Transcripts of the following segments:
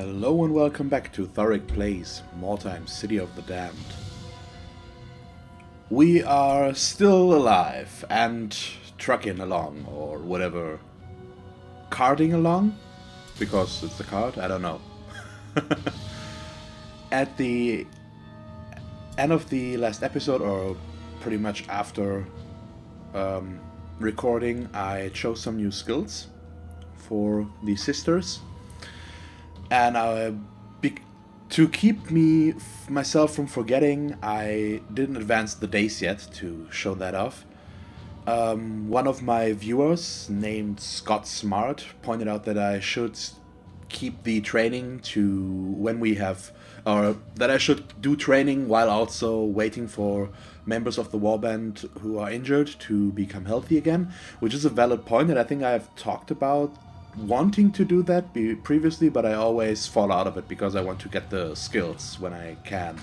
Hello and welcome back to Thalric Plays Mordheim, City of the Damned. We are still alive and trucking along, or whatever. Carting along? Because it's a cart? I don't know. At the end of the last episode, or pretty much after recording, I chose some new skills for the sisters. And to keep myself from forgetting, I didn't advance the days yet to show that off. One of my viewers, named Scott Smart, pointed out that I should keep the training to when we have, or that I should do training while also waiting for members of the warband who are injured to become healthy again, which is a valid point that I think I have talked about wanting to do that previously, but I always fall out of it because I want to get the skills when I can.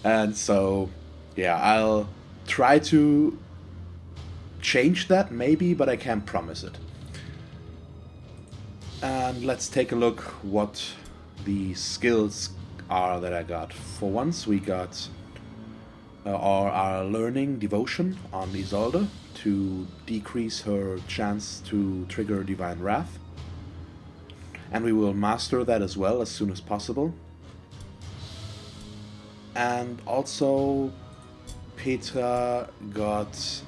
And so, yeah, I'll try to change that maybe, but I can't promise it. And let's take a look what the skills are that I got. For once, we got our learning devotion on Isolde to decrease her chance to trigger Divine Wrath. And we will master that as well as soon as possible. And also, Petra got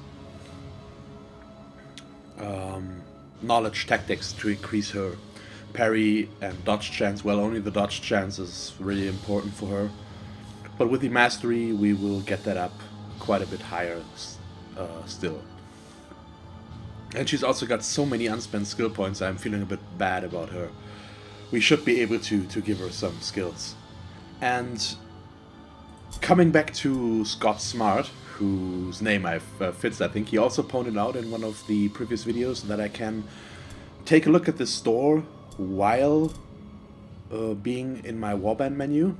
knowledge tactics to increase her parry and dodge chance. Well, only the dodge chance is really important for her. But with the mastery, we will get that up quite a bit higher still. And she's also got so many unspent skill points, I'm feeling a bit bad about her. We should be able to give her some skills. And coming back to Scott Smart, whose name fits, I think, he also pointed out in one of the previous videos that I can take a look at the store while being in my warband menu.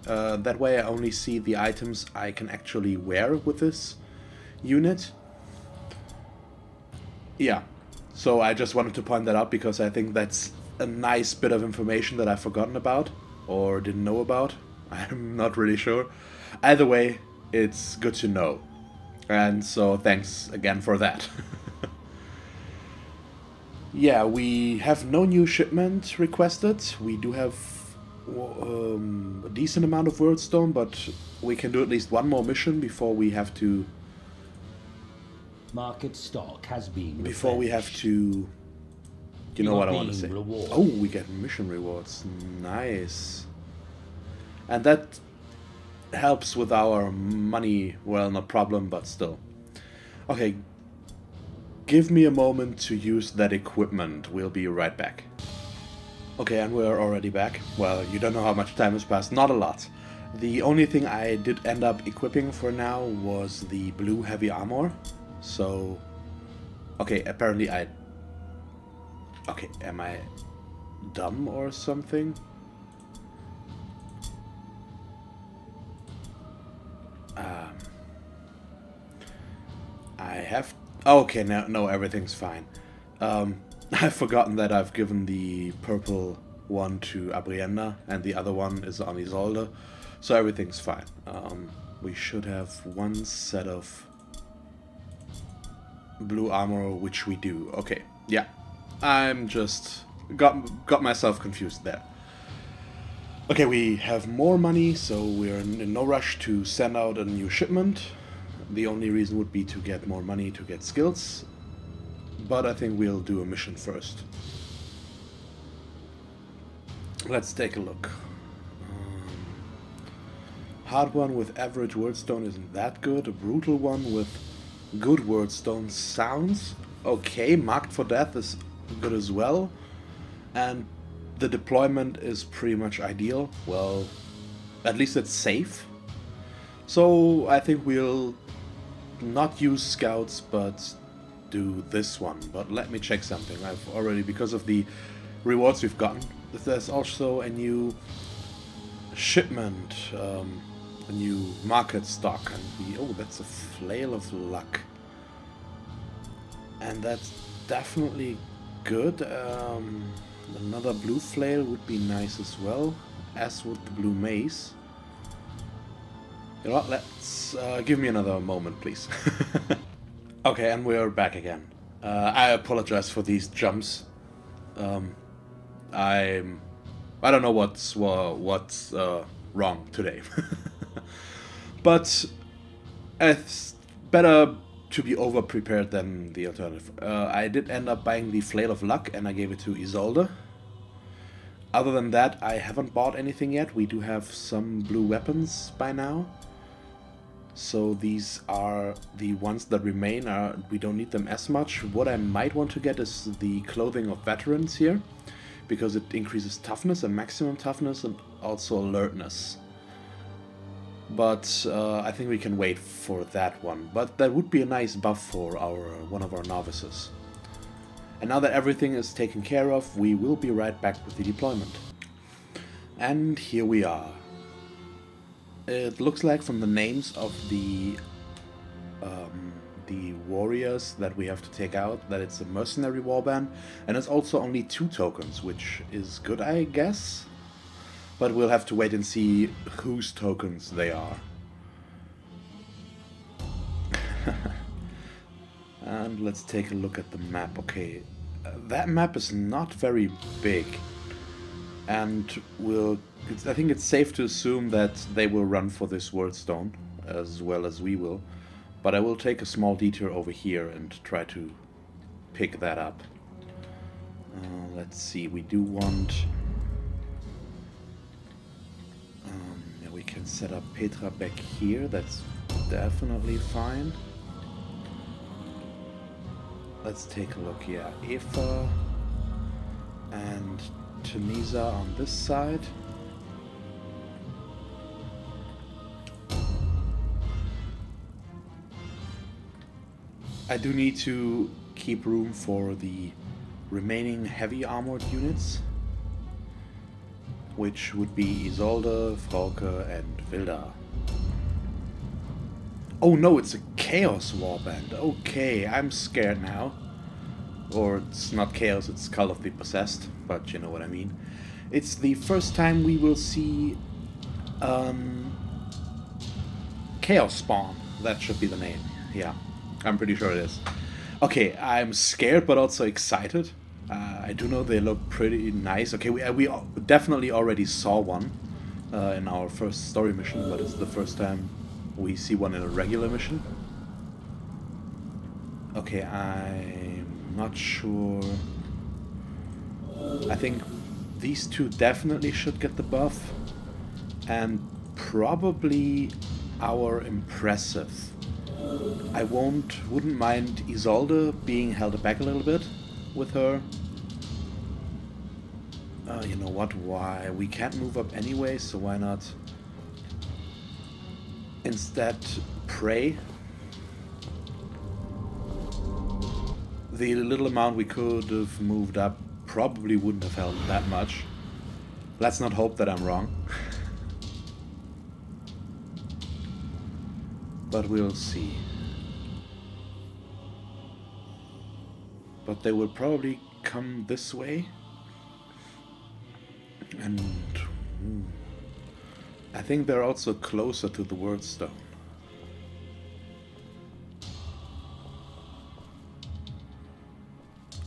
That way I only see the items I can actually wear with this unit. Yeah, so I just wanted to point that out because I think that's a nice bit of information that I've forgotten about or didn't know about. I'm not really sure. Either way, it's good to know. And so thanks again for that. Yeah, we have no new shipment requested. We do have a decent amount of wordstone, but we can do at least one more mission before we have to... Market stock has been before we have to... You know what I want to say. Rewarded. Oh, we get mission rewards. Nice. And that helps with our money. Well, no problem, but still. Okay. Give me a moment to use that equipment. We'll be right back. Okay, and we're already back. Well, you don't know how much time has passed. Not a lot. The only thing I did end up equipping for now was the blue heavy armor. So... Okay, apparently I... Okay, am I dumb or something? I have... Okay, no, everything's fine. I've forgotten that I've given the purple one to Abrienda, and the other one is on Isolde, so everything's fine. We should have one set of blue armor, which we do. Okay, yeah. I'm just got myself confused there. Okay, we have more money, so we're in no rush to send out a new shipment. The only reason would be to get more money to get skills, but I think we'll do a mission first. Let's take a look. Hard one with average wordstone isn't that good. A brutal one with good wordstone sounds okay. Marked for death is good as well, and the deployment is pretty much ideal. Well, at least it's safe. So I think we'll not use scouts, but do this one. But let me check something. I've already, because of the rewards we've gotten, there's also a new shipment, a new market stock, and oh, that's a flail of luck, and that's definitely good. Another blue flail would be nice as well, as would the blue mace. You know what, let's give me another moment, please. Okay, and we're back again. I apologize for these jumps. I don't know what's wrong today, but it's better to be over prepared than the alternative. I did end up buying the Flail of Luck, and I gave it to Isolde. Other than that, I haven't bought anything yet. We do have some blue weapons by now. So these are the ones that remain. We don't need them as much. What I might want to get is the Clothing of Veterans here, because it increases toughness and maximum toughness and also alertness. But I think we can wait for that one. But that would be a nice buff for one of our novices. And now that everything is taken care of, we will be right back with the deployment. And here we are. It looks like from the names of the warriors that we have to take out that it's a mercenary warband, and it's also only 2 tokens, which is good, I guess. But we'll have to wait and see whose tokens they are. And let's take a look at the map. Okay, that map is not very big, and I think it's safe to assume that they will run for this Wordstone as well as we will. But I will take a small detour over here and try to pick that up. Let's see, we do want... yeah, we can set up Petra back here, that's definitely fine. Let's take a look, yeah, Eva and Tunisia on this side. I do need to keep room for the remaining heavy armored units, which would be Isolde, Frauke, and Vilda. Oh no, it's a Chaos Warband. Okay, I'm scared now. Or it's not Chaos, it's Cult of the Possessed, but you know what I mean. It's the first time we will see Chaosspawn. That should be the name, yeah. I'm pretty sure it is. Okay, I'm scared but also excited. I do know they look pretty nice. Okay, we definitely already saw one in our first story mission, but it's the first time we see one in a regular mission. Okay, I'm not sure. I think these 2 definitely should get the buff, and probably our Impressive. I wouldn't mind Isolde being held back a little bit with her. You know what, why? We can't move up anyway, so why not instead pray? The little amount we could have moved up probably wouldn't have helped that much. Let's not hope that I'm wrong. But we'll see. But they will probably come this way. And I think they're also closer to the Wordstone.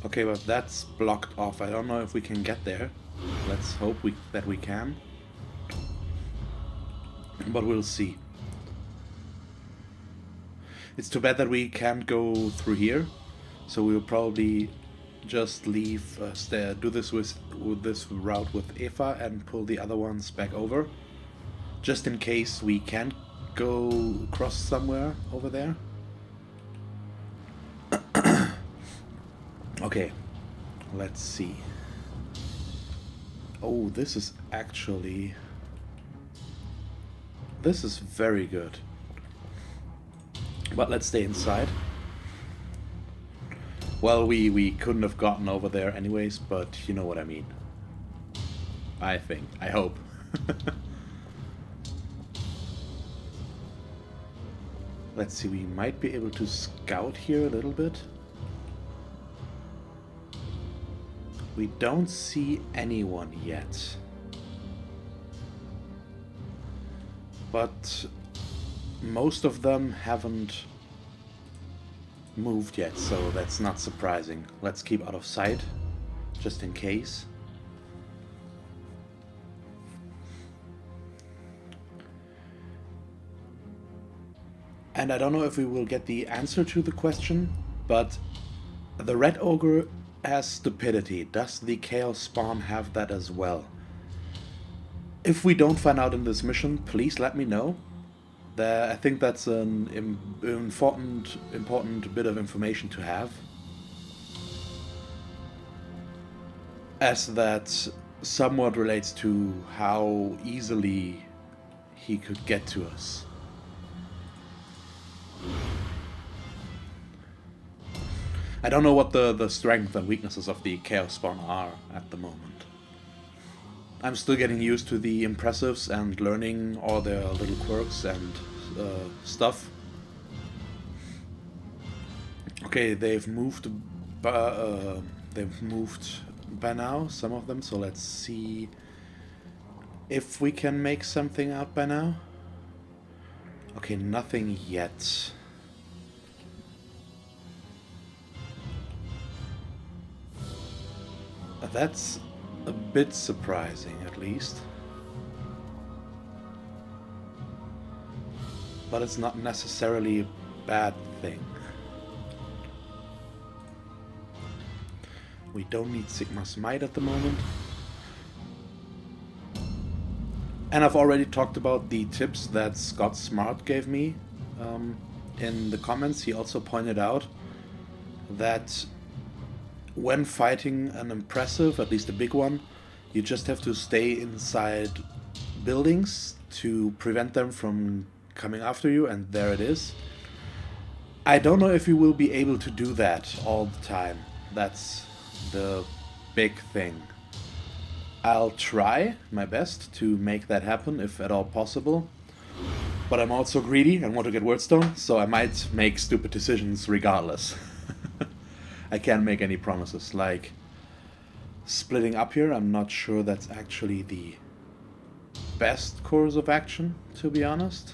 Okay, but that's blocked off. I don't know if we can get there. Let's hope that we can. But we'll see. It's too bad that we can't go through here, so we'll probably just leave, do this with this route with Eva and pull the other ones back over, just in case we can't go across somewhere over there. Okay, let's see. Oh, this is very good. But let's stay inside. Well, we couldn't have gotten over there anyways, but you know what I mean. I think. I hope. Let's see, we might be able to scout here a little bit. We don't see anyone yet. But most of them haven't moved yet, so that's not surprising. Let's keep out of sight, just in case. And I don't know if we will get the answer to the question, but the Red Ogre has stupidity. Does the Chaosspawn have that as well? If we don't find out in this mission, please let me know. I think that's an important bit of information to have. As that somewhat relates to how easily he could get to us. I don't know what the strengths and weaknesses of the Chaosspawn are at the moment. I'm still getting used to the impressives and learning all their little quirks and stuff. Okay, they've moved by now, some of them, so let's see if we can make something out by now. Okay, nothing yet. That's a bit surprising, at least. But it's not necessarily a bad thing. We don't need Sigmar's Might at the moment. And I've already talked about the tips that Scott Smart gave me in the comments. He also pointed out that when fighting an impressive, at least a big one, you just have to stay inside buildings to prevent them from coming after you, and there it is. I don't know if you will be able to do that all the time. That's the big thing. I'll try my best to make that happen, if at all possible. But I'm also greedy and want to get Wordstone, so I might make stupid decisions regardless. I can't make any promises, like splitting up here. I'm not sure that's actually the best course of action, to be honest.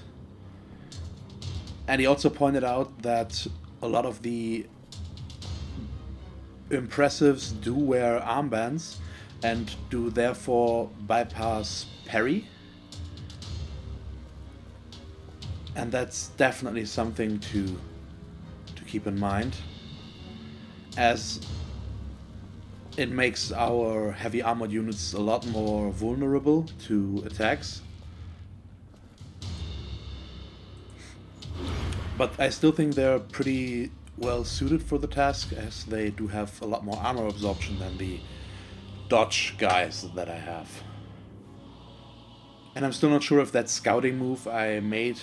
And he also pointed out that a lot of the impressives do wear armbands and do therefore bypass parry. And that's definitely something to keep in mind, as it makes our heavy armored units a lot more vulnerable to attacks. But I still think they're pretty well suited for the task, as they do have a lot more armor absorption than the dodge guys that I have. And I'm still not sure if that scouting move I made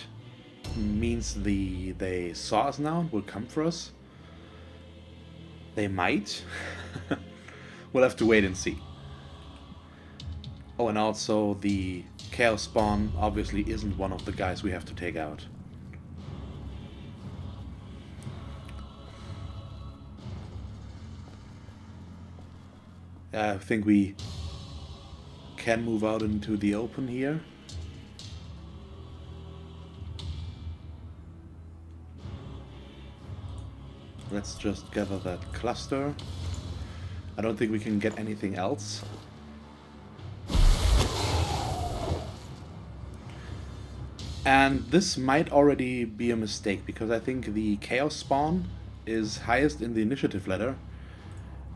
means they saw us now and will come for us. They might. We'll have to wait and see. Oh, and also the Chaosspawn obviously isn't one of the guys we have to take out. I think we can move out into the open here. Let's just gather that cluster. I don't think we can get anything else. And this might already be a mistake, because I think the Chaosspawn is highest in the initiative ladder,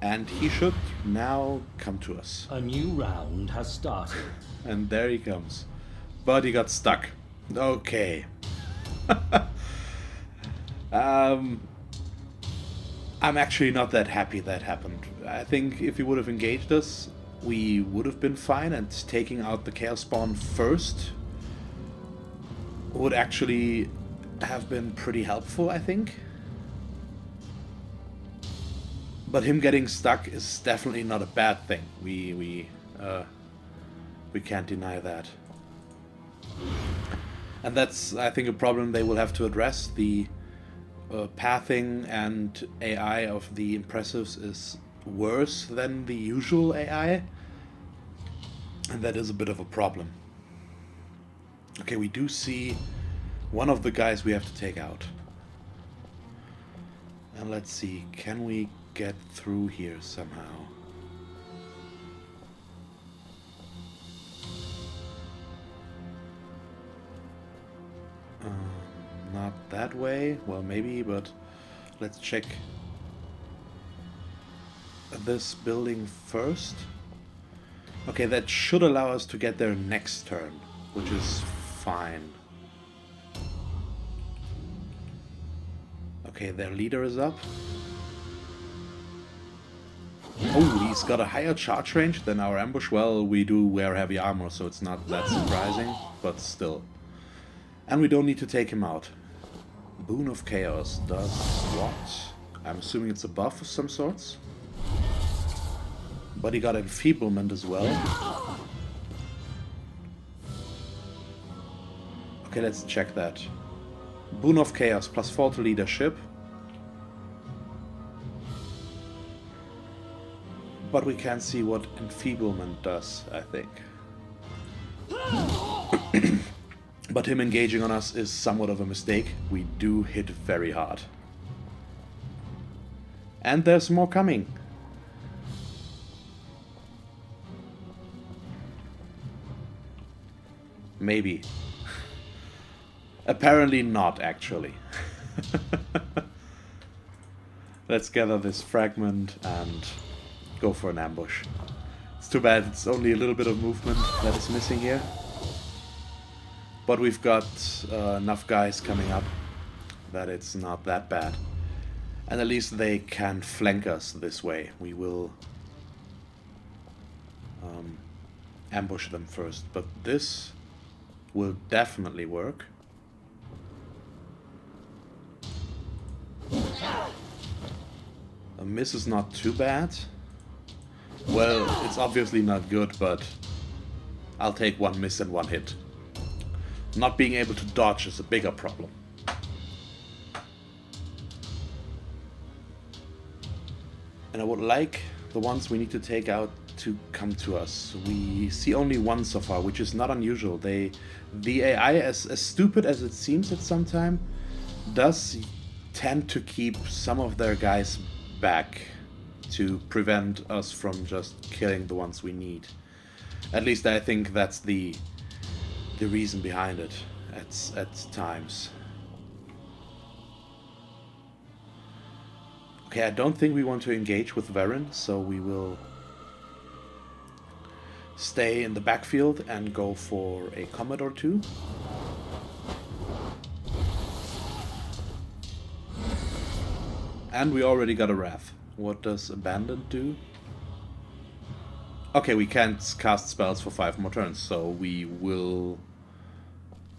and he should now come to us. A new round has started. And there he comes. But he got stuck. Okay. I'm actually not that happy that happened. I think if he would have engaged us, we would have been fine, and taking out the Chaosspawn first would actually have been pretty helpful, I think. But him getting stuck is definitely not a bad thing. We can't deny that. And that's, I think, a problem they will have to address. The pathing and AI of the impressives is worse than the usual AI, and that is a bit of a problem. Okay, we do see one of the guys we have to take out. And let's see, can we get through here somehow? Not that way. Well, maybe, but let's check this building first. Okay, that should allow us to get there next turn, which is fine. Okay, their leader is up. Oh, he's got a higher charge range than our ambush. Well, we do wear heavy armor, so it's not that surprising, but still. And we don't need to take him out. Boon of Chaos does what? I'm assuming it's a buff of some sorts. But he got enfeeblement as well. Okay, let's check that. Boon of Chaos, +4 to leadership. But we can't see what enfeeblement does, I think. But him engaging on us is somewhat of a mistake. We do hit very hard. And there's more coming. Maybe. Apparently not, actually. Let's gather this fragment and go for an ambush. It's too bad it's only a little bit of movement that is missing here. But we've got enough guys coming up that it's not that bad. And at least they can flank us this way. We will ambush them first. But this will definitely work. A miss is not too bad. Well, it's obviously not good, but I'll take one miss and one hit. Not being able to dodge is a bigger problem. And I would like the ones we need to take out to come to us. We see only one so far, which is not unusual. The AI, as stupid as it seems at some time, does tend to keep some of their guys back to prevent us from just killing the ones we need. At least I think that's the reason behind it at times. Okay, I don't think we want to engage with Varen, so we will stay in the backfield and go for a combat or two. And we already got a Wrath. What does Abandoned do? Okay, we can't cast spells for 5 more turns, so we will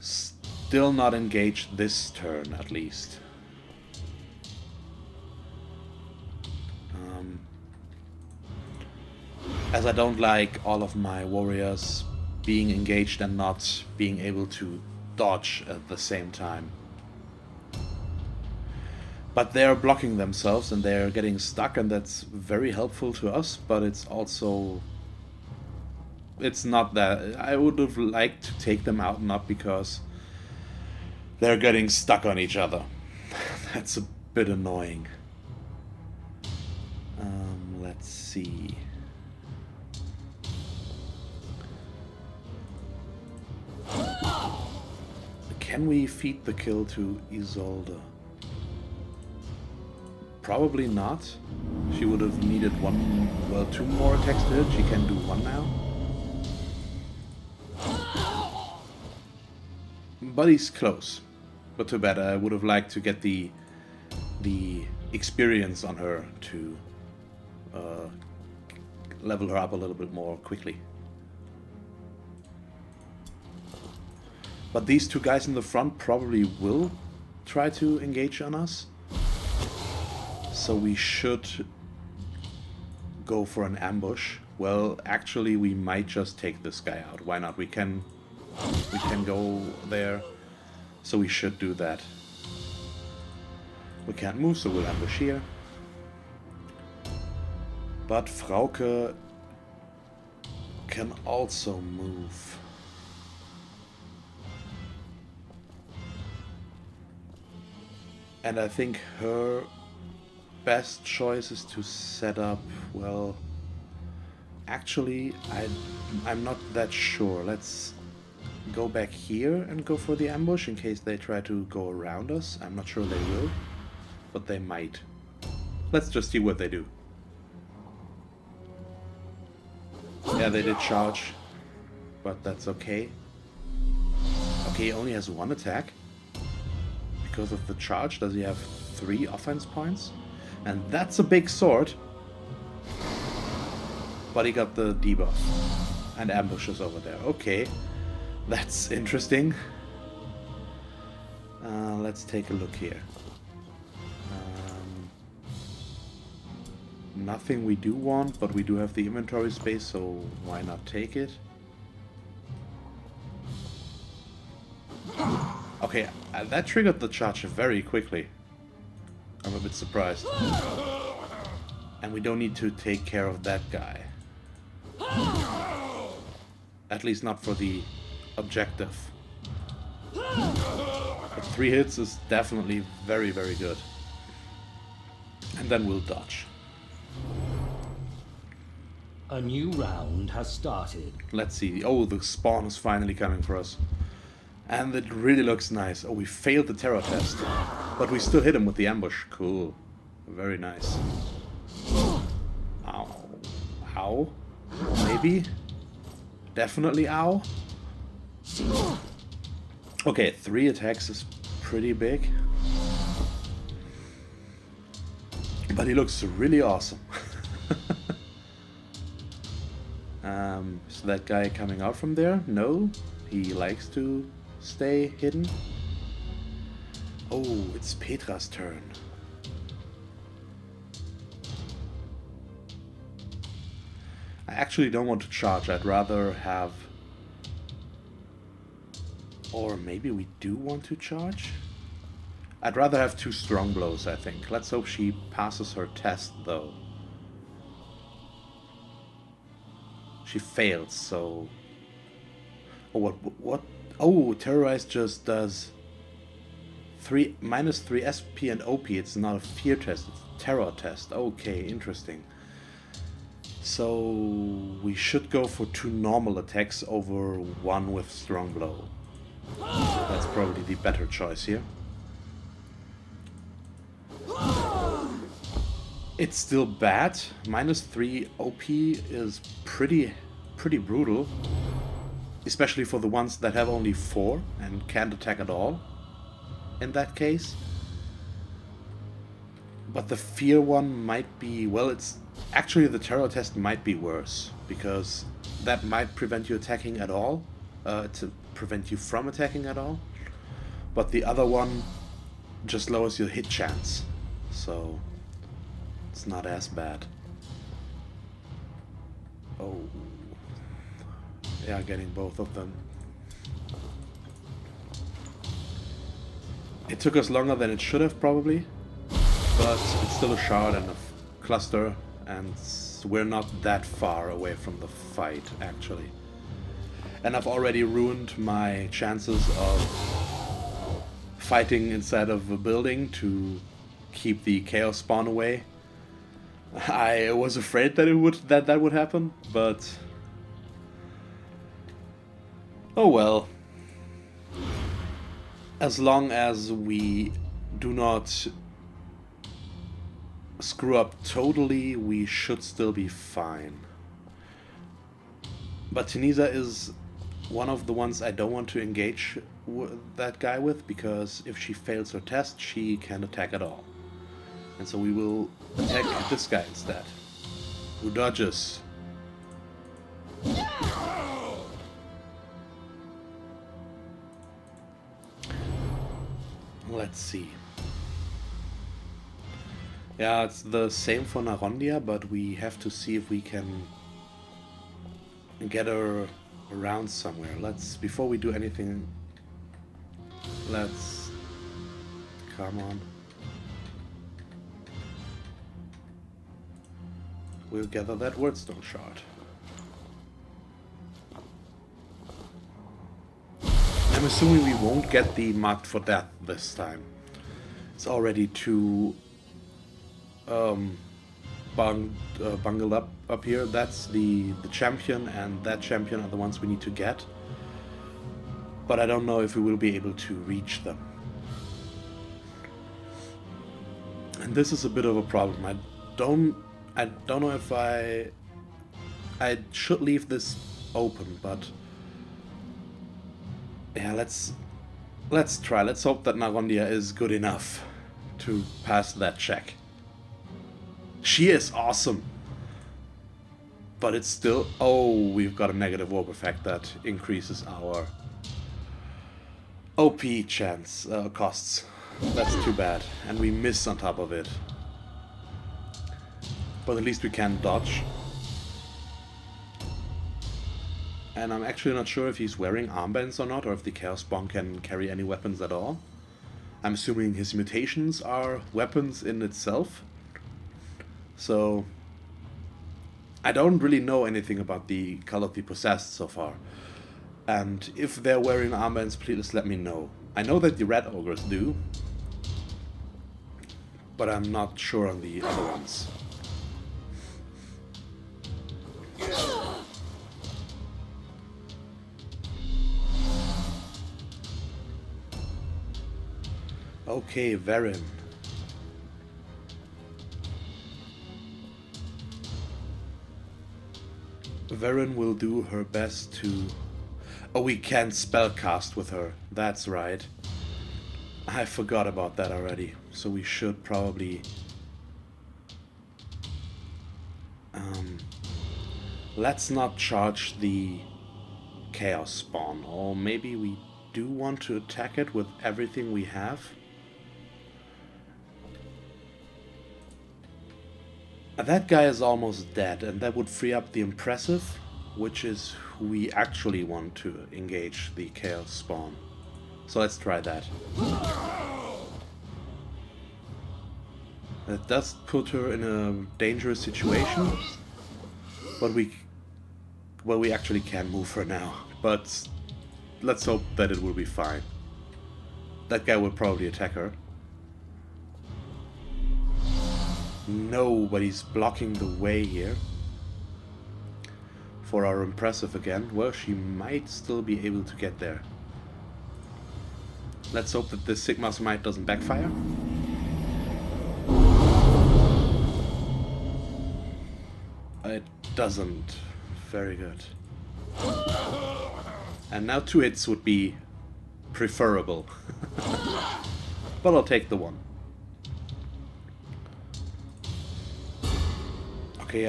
still not engage this turn, at least. As I don't like all of my warriors being engaged and not being able to dodge at the same time. But they're blocking themselves and they're getting stuck, and that's very helpful to us, but it's also... It's not that... I would have liked to take them out, not because they're getting stuck on each other. That's a bit annoying. Let's see... Can we feed the kill to Isolde? Probably not. She would have needed 2 more attacks to hit. She can do 1 now. But he's close. But too bad. I would have liked to get the experience on her to level her up a little bit more quickly. But these 2 guys in the front probably will try to engage on us. So we should go for an ambush. Well, actually we might just take this guy out. Why not? We can go there. So we should do that. We can't move, so we'll ambush here. But Frauke can also move. And I think her best choice is to set up, well, actually, I'm not that sure. Let's go back here and go for the ambush in case they try to go around us. I'm not sure they will, but they might. Let's just see what they do. Yeah, they did charge, but that's okay. Okay, he only has 1 attack. Because of the charge, does he have 3 offense points? And that's a big sword. But he got the debuff. And ambushes over there. Okay. That's interesting. Let's take a look here. Nothing we do want, but we do have the inventory space, so why not take it? Okay, that triggered the charge very quickly. I'm a bit surprised. And we don't need to take care of that guy. At least not for the objective. But 3 hits is definitely very, very good. And then we'll dodge. A new round has started. Let's see. Oh, the spawn is finally coming for us. And it really looks nice. Oh, we failed the terror test. But we still hit him with the ambush. Cool. Very nice. Ow. Ow. Maybe? Definitely ow. Okay, 3 attacks is pretty big. But he looks really awesome. Is that guy coming out from there? No. He likes to stay hidden. Oh, it's Petra's turn. I actually don't want to charge. I'd rather have... Or maybe we do want to charge? I'd rather have 2 strong blows, I think. Let's hope she passes her test, though. She fails, so... Oh, what? Oh, Terrorize just does... minus 3 SP and OP. It's not a fear test, it's a terror test. Okay, interesting. So... we should go for 2 normal attacks over 1 with strong blow. That's probably the better choice here. It's still bad. Minus 3 OP is pretty brutal. Especially for the ones that have only 4 and can't attack at all. In that case. But the fear one might be... Well, it's... Actually, the terror test might be worse. Because that might prevent you attacking at all. To prevent you from attacking at all. But the other one just lowers your hit chance. So... it's not as bad. Oh. Yeah, getting both of them. It took us longer than it should have, probably. But it's still a shard and a cluster, and we're not that far away from the fight, actually. And I've already ruined my chances of fighting inside of a building to keep the Chaosspawn away. I was afraid that that would happen, but oh well. As long as we do not screw up totally, we should still be fine. But Tunisia is one of the ones I don't want to engage that guy with, because if she fails her test, she can't attack at all. And so we will attack this guy instead, who dodges. Let's see. Yeah, it's the same for Narondia, but we have to see if we can get her around somewhere. Before we do anything, come on. we'll gather that wordstone shard. I'm assuming we won't get the marked for death this time. It's already too bungled up here. That's the champion, and that champion are the ones we need to get. But I don't know if we will be able to reach them. And this is a bit of a problem. I don't know if I should leave this open, but yeah, let's try. Let's hope that Narondia is good enough to pass that check. She is awesome. But it's still... Oh, we've got a negative warp effect that increases our OP chance costs. That's too bad. And we miss on top of it. But at least we can dodge. And I'm actually not sure if he's wearing armbands or not, or if the Chaosspawn can carry any weapons at all. I'm assuming his mutations are weapons in itself. So I don't really know anything about the Cult of the Possessed so far. And if they're wearing armbands, please let me know. I know that the Red Ogres do, but I'm not sure on the other ones. Okay, Varen. Varen will do her best to... Oh, we can spellcast with her. That's right. I forgot about that already. So we should probably... let's not charge the Chaosspawn. Or maybe we do want to attack it with everything we have. That guy is almost dead, and that would free up the Impressive, which is who we actually want to engage the Chaosspawn. So let's try that. That does put her in a dangerous situation, but we actually can move her now. But let's hope that it will be fine. That guy will probably attack her. Nobody's blocking the way here for our Impressive again. Well, she might still be able to get there. Let's hope that this Sigmar Smite doesn't backfire. It doesn't. Very good. And now 2 hits would be preferable. But I'll take the one. Okay,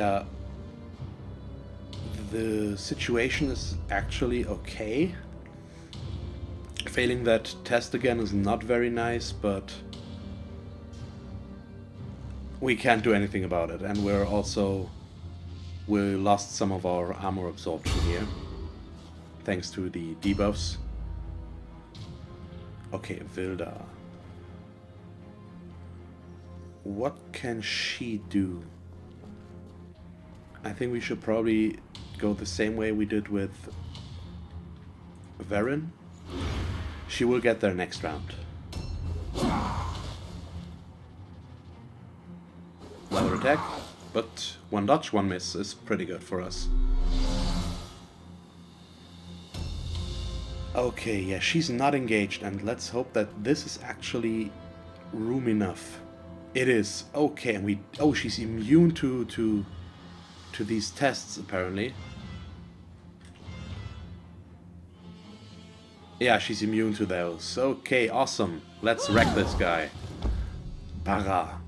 the situation is actually okay. Failing that test again is not very nice, but we can't do anything about it. And we lost some of our armor absorption here, thanks to the debuffs. Okay, Vilda. What can she do? I think we should probably go the same way we did with Varen. She will get there next round. Another attack, but 1 dodge, 1 miss is pretty good for us. Okay, yeah, she's not engaged, and let's hope that this is actually room enough. It is. Okay, and we... Oh, she's immune to these tests, apparently. Yeah, she's immune to those. Okay, awesome. Let's wreck this guy. Bara.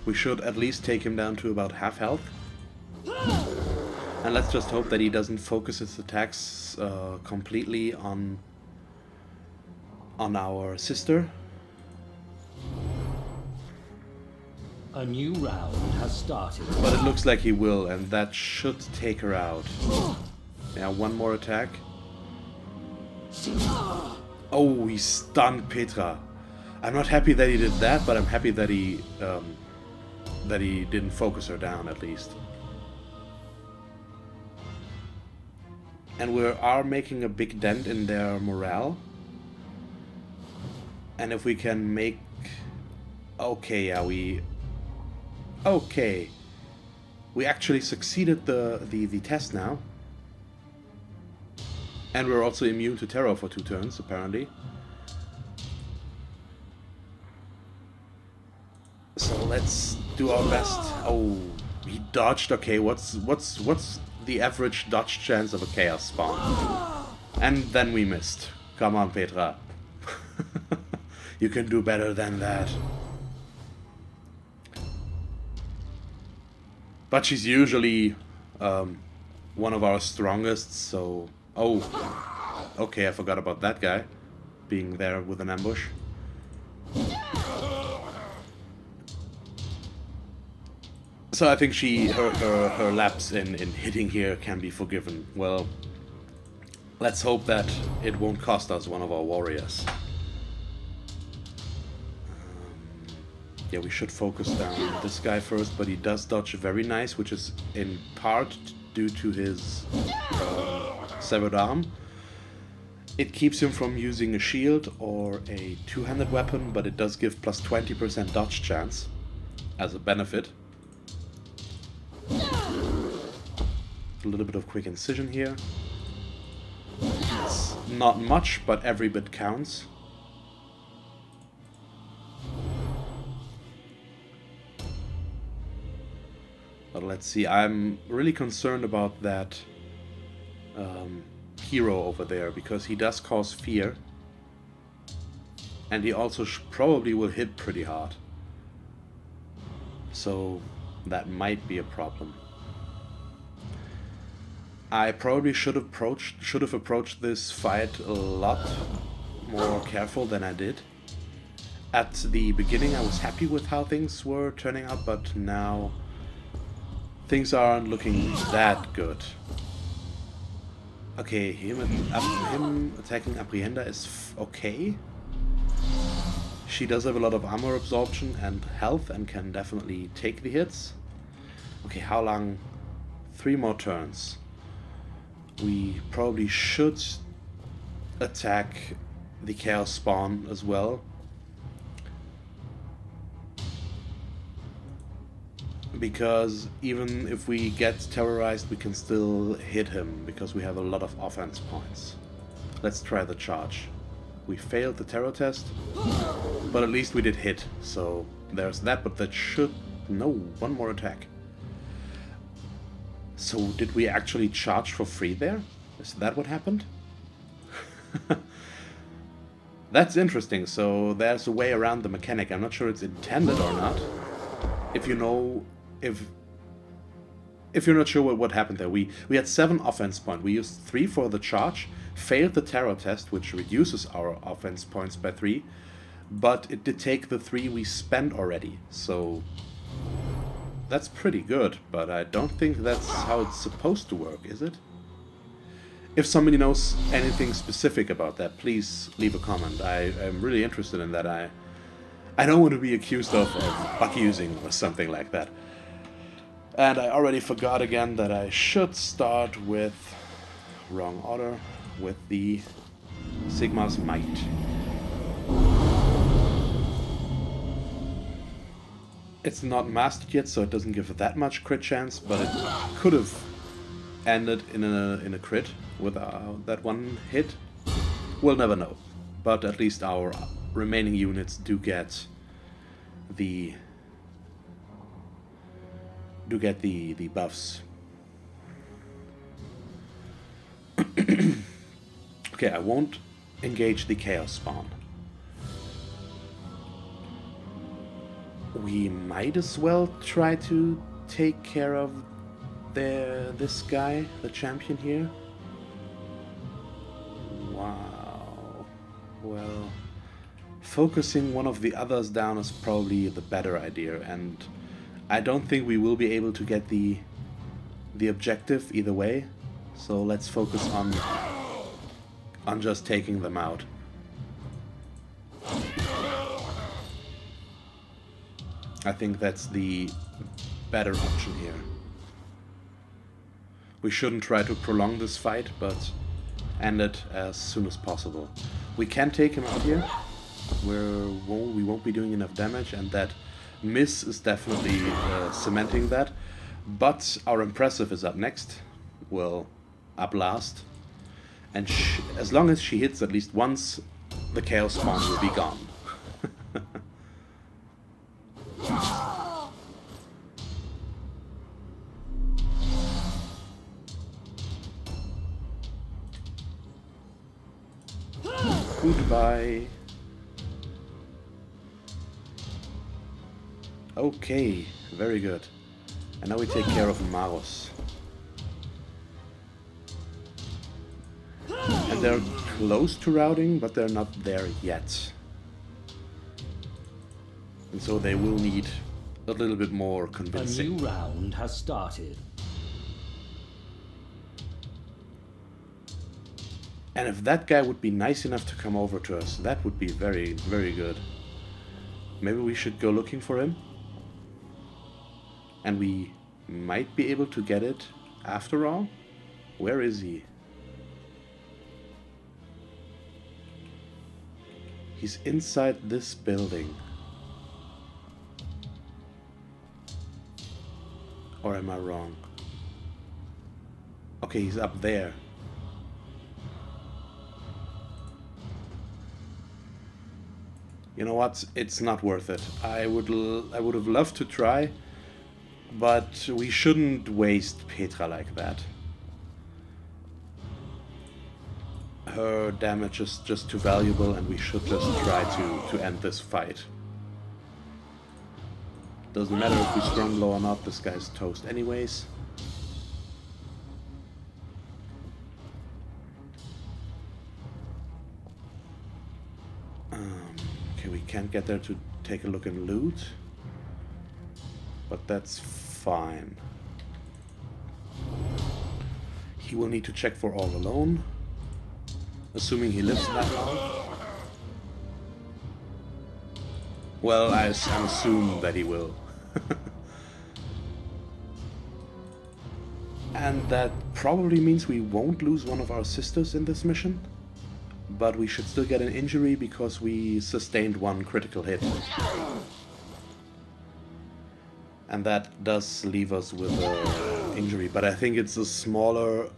We should at least take him down to about half health. And let's just hope that he doesn't focus his attacks completely on our sister. A new round has started. But it looks like he will, and that should take her out. Yeah, 1 more attack. Oh, he stunned Petra. I'm not happy that he did that, but I'm happy that he that he didn't focus her down, at least. And we are making a big dent in their morale. And if we can make... Okay, yeah, Okay. We actually succeeded the test now. And we're also immune to terror for 2 turns, apparently. So let's do our best. Oh, he dodged. Okay, what's the average dodge chance of a Chaosspawn? And then we missed. Come on, Petra. You can do better than that. But she's usually one of our strongest, so... Oh, okay, I forgot about that guy being there with an ambush. So I think her lapse in hitting here can be forgiven. Well, let's hope that it won't cost us one of our warriors. Yeah, we should focus down this guy first, but he does dodge very nice, which is in part due to his severed arm. It keeps him from using a shield or a two-handed weapon, but it does give plus 20% dodge chance as a benefit. A little bit of quick incision here. It's not much, but every bit counts. But let's see, I'm really concerned about that hero over there, because he does cause fear. And he also probably will hit pretty hard. So that might be a problem. I probably should have approached this fight a lot more careful than I did. At the beginning I was happy with how things were turning out, but now things aren't looking that good. Okay, him attacking Apprehender is okay. She does have a lot of armor absorption and health and can definitely take the hits. Okay, how long? 3 more turns. We probably should attack the Chaosspawn as well. Because even if we get terrorized, we can still hit him, because we have a lot of offense points. Let's try the charge. We failed the terror test, but at least we did hit, so there's that, but that should... No, one more attack. So did we actually charge for free there? Is that what happened? That's interesting, so there's a way around the mechanic. I'm not sure it's intended or not. If you know... If you're not sure what happened there, we had 7 offense points. We used 3 for the charge, failed the terror test, which reduces our offense points by 3, but it did take the 3 we spent already, so that's pretty good, but I don't think that's how it's supposed to work, is it? If somebody knows anything specific about that, please leave a comment. I'm really interested in that. I don't want to be accused of bug using or something like that. And I already forgot again that I should start with, wrong order, with the Sigmar's Might. It's not mastered yet, so it doesn't give that much crit chance, but it could have ended in a crit with that one hit. We'll never know, but at least our remaining units do get the buffs. Okay, I won't engage the Chaosspawn. We might as well try to take care of this guy, the champion here. Wow. Well, focusing one of the others down is probably the better idea, and I don't think we will be able to get the objective either way. So let's focus on just taking them out. I think that's the better option here. We shouldn't try to prolong this fight, but end it as soon as possible. We can take him out here. We won't be doing enough damage, and that miss is definitely cementing that. But our Impressive is up next. Well, up last. And as long as she hits at least once, the Chaosspawn will be gone. Goodbye. Okay, very good. And now we take care of Maros. And they're close to routing, but they're not there yet. And so they will need a little bit more convincing. A new round has started. And if that guy would be nice enough to come over to us, that would be very, very good. Maybe we should go looking for him. And we might be able to get it after all. Where is he? He's inside this building. Or am I wrong? Okay, he's up there. You know what? It's not worth it. I would have loved to try, but we shouldn't waste Petra like that. Her damage is just too valuable, and we should just try to end this fight. Doesn't matter if we strong blow or not, this guy's toast anyways. Okay, we can't get there to take a look and loot, but that's fine. He will need to check for all alone, assuming he lives that long. Well, I assume that he will. And that probably means we won't lose one of our sisters in this mission. But we should still get an injury because we sustained one critical hit. And that does leave us with an injury. But I think it's a smaller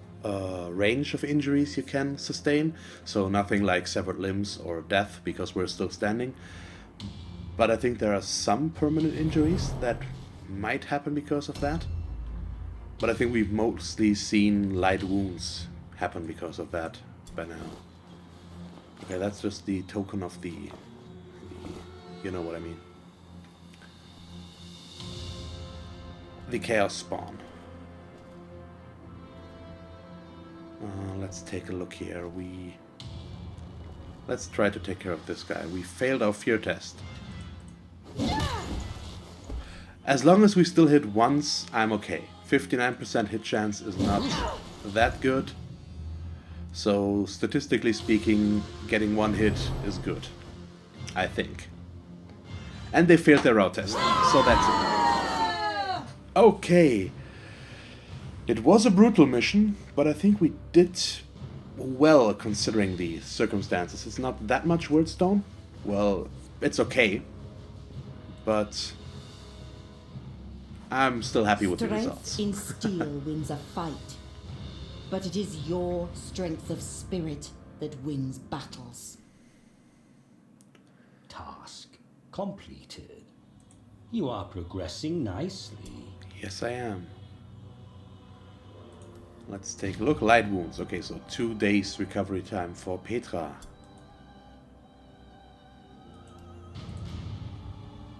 range of injuries you can sustain. So nothing like severed limbs or death because we're still standing. But I think there are some permanent injuries that might happen because of that. But I think we've mostly seen light wounds happen because of that by now. Okay, that's just the token of the you know what I mean. The Chaosspawn. Let's take a look here. Let's try to take care of this guy. We failed our fear test. As long as we still hit once, I'm okay. 59% hit chance is not that good. So, statistically speaking, getting one hit is good. I think. And they failed their route test, so that's it. Okay. It was a brutal mission, but I think we did well considering the circumstances. It's not that much wordstone. Well, it's okay. But I'm still happy with the results. Strength in steel wins a fight, but it is your strength of spirit that wins battles. Task completed. You are progressing nicely. Yes, I am. Let's take a look. Light wounds. Okay, so 2 days recovery time for Petra.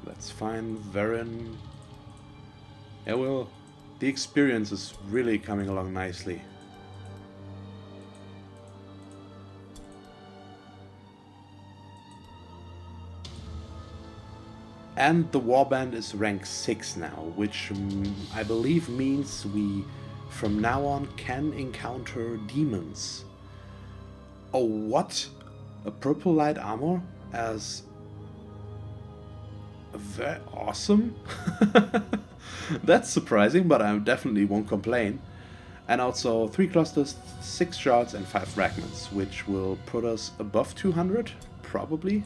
That's fine. Varen. Yeah, well, the experience is really coming along nicely. And the warband is rank 6 now, which I believe means we from now on can encounter demons. Oh, what? A purple light armor as Very awesome. That's surprising, but I definitely won't complain. And also 3 clusters, 6 shards, and 5 fragments, which will put us above 200, probably.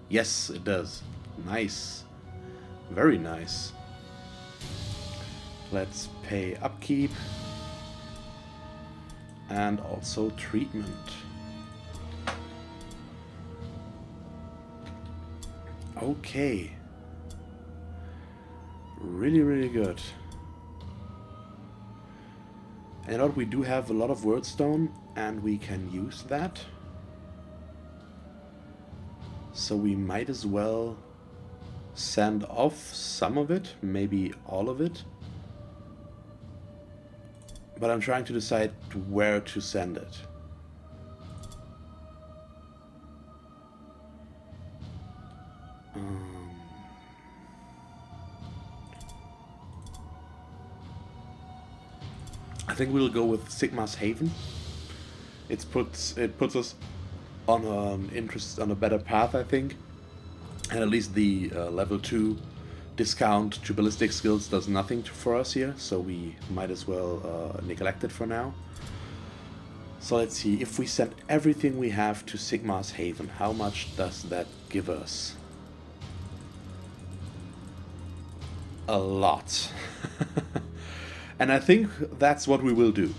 Yes, it does. Nice. Very nice. Let's pay upkeep. And also treatment. Okay. Really, really good. And you know what, we do have a lot of wordstone, and we can use that. So we might as well send off some of it, maybe all of it. But I'm trying to decide where to send it. I think we'll go with Sigmar's Haven. It puts us on on a better path, I think, and at least the level 2 discount to ballistic skills does nothing for us here, so we might as well neglect it for now. So let's see, if we send everything we have to Sigmar's Haven, how much does that give us? A lot. And I think that's what we will do.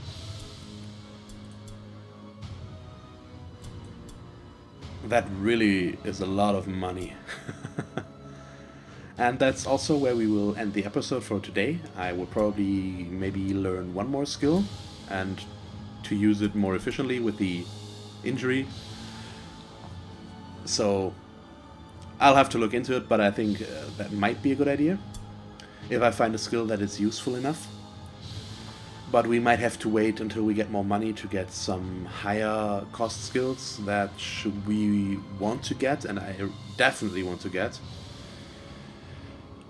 That really is a lot of money. And that's also where we will end the episode for today. I will probably maybe learn one more skill and to use it more efficiently with the injury. So I'll have to look into it, but I think that might be a good idea if I find a skill that is useful enough. But we might have to wait until we get more money to get some higher cost skills that we want to get, and I definitely want to get.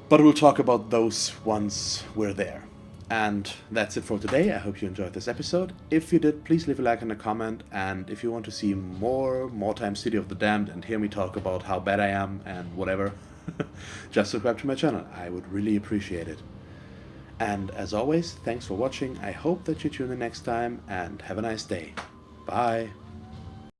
But we'll talk about those once we're there. And that's it for today. I hope you enjoyed this episode. If you did, please leave a like and a comment. And if you want to see more Mordheim City of the Damned and hear me talk about how bad I am and whatever, just subscribe to my channel. I would really appreciate it. And as always, thanks for watching. I hope that you tune in next time and have a nice day. Bye.